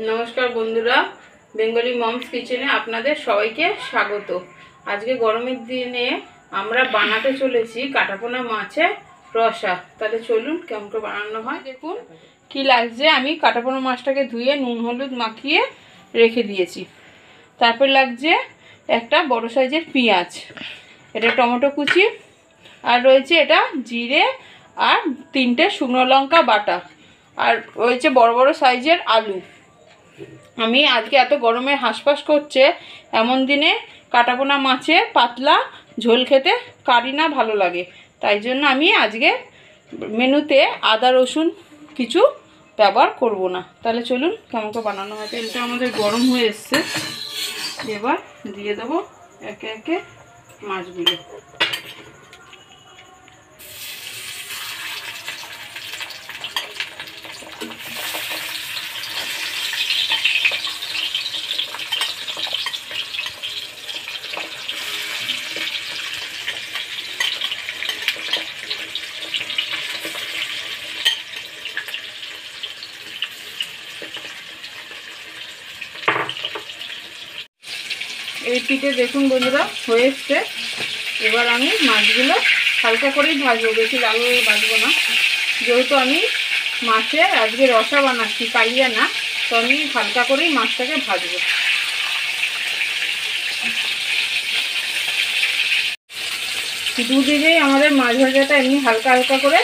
নমস্কার বন্ধুরা, Bengali moms কিচেনে আপনাদের সবাইকে স্বাগত। আজকে গরমের দিনে আমরা বানাতে চলেছি কাটাপোনা মাছের রসা। তাহলে চলুন কেমন করে বানানো হয় দেখুন। কি লাগছে, আমি কাটাপোনা মাছটাকে ধুয়ে নুন হলুদ মাখিয়ে রেখে দিয়েছি। তারপর লাগছে একটা বড় সাইজের পেঁয়াজ, এটা টমেটো কুচি, আর রয়েছে এটা জিরে আর 3টে শুকনো লঙ্কা বাটা, আর রয়েছে বড় বড় সাইজের আলু। আমি আজকে এত গরমে হাঁসফাঁস করছে, এমন দিনে কাটাপোনা মাছের পাতলা ঝোল খেতে কারি না ভালো লাগে, তাই জন্য আমি আজকে মেনুতে আদা রসুন কিছু ব্যবহার করব না। তাহলে চলুন কেমন করে বানানো হয়। তেলটা আমাদের গরম হয়ে এসছে, এবার দিয়ে দেবো একে একে মাছগুলো। এই পিঠে দেখুন বন্ধুরা হয়ে এসছে। এবার আমি মাছগুলো হালকা করেই ভাজবো, বেশি লাল ভাজবো না, যেহেতু আমি মাছের আজকে রসা বানাচ্ছি, কালিয়া না, তো আমি হালকা করেই মাছটাকে ভাজবো। দুদিকেই আমাদের মাছ ভাজাটা এমনি হালকা হালকা করে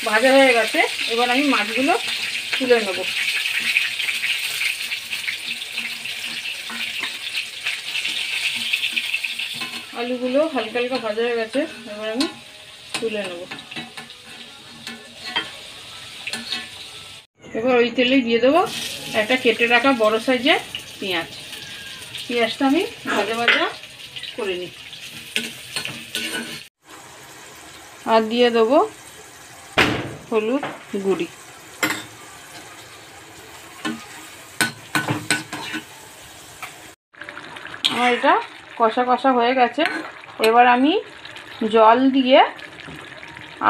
ভাজা হয়ে গেছে। এবার আমি মাছগুলো তুলে নেব। আলুগুলো হালকা হালকা ভাজা হয়ে গেছে, এবার আমি তুলে নেব। এবার ওই তেলেই দিয়ে দেবো একটা কেটে রাখা বড় সাইজের পেঁয়াজ। পেঁয়াজটা আমি ভাজা ভাজা করে নিই। আর দিয়ে দেবো হলুদ গুঁড়ি। আমার এটা কষা কষা হয়ে গেছে। এবার আমি জল দিয়ে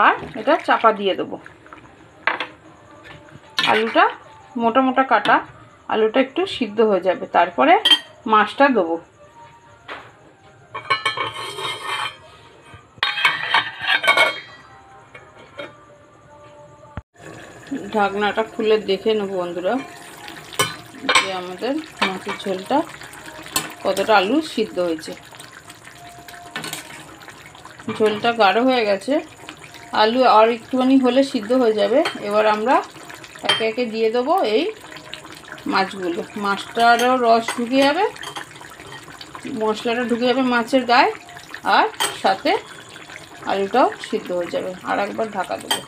আর এটা চাপা দিয়ে দেবো। আলুটা মোটা মোটা কাটা, আলুটা একটু সিদ্ধ হয়ে যাবে, তারপরে মাছটা দেবো। ঢাকনাটা খুলে দেখে নেব বন্ধুরা যে আমাদের মাছের ঝোলটা কতটা আলু সিদ্ধ হয়েছে। ঝোলটা গাঢ় হয়ে গেছে, আলু আর একটুখানি হলে সিদ্ধ হয়ে যাবে। এবার আমরা একে একে দিয়ে দেবো এই মাছগুলো। মাছটারও রস ঢুকে যাবে, মশলাটা ঢুকে যাবে মাছের গায়ে, আর সাথে আলুটাও সিদ্ধ হয়ে যাবে। আর একবার ঢাকা দেবো।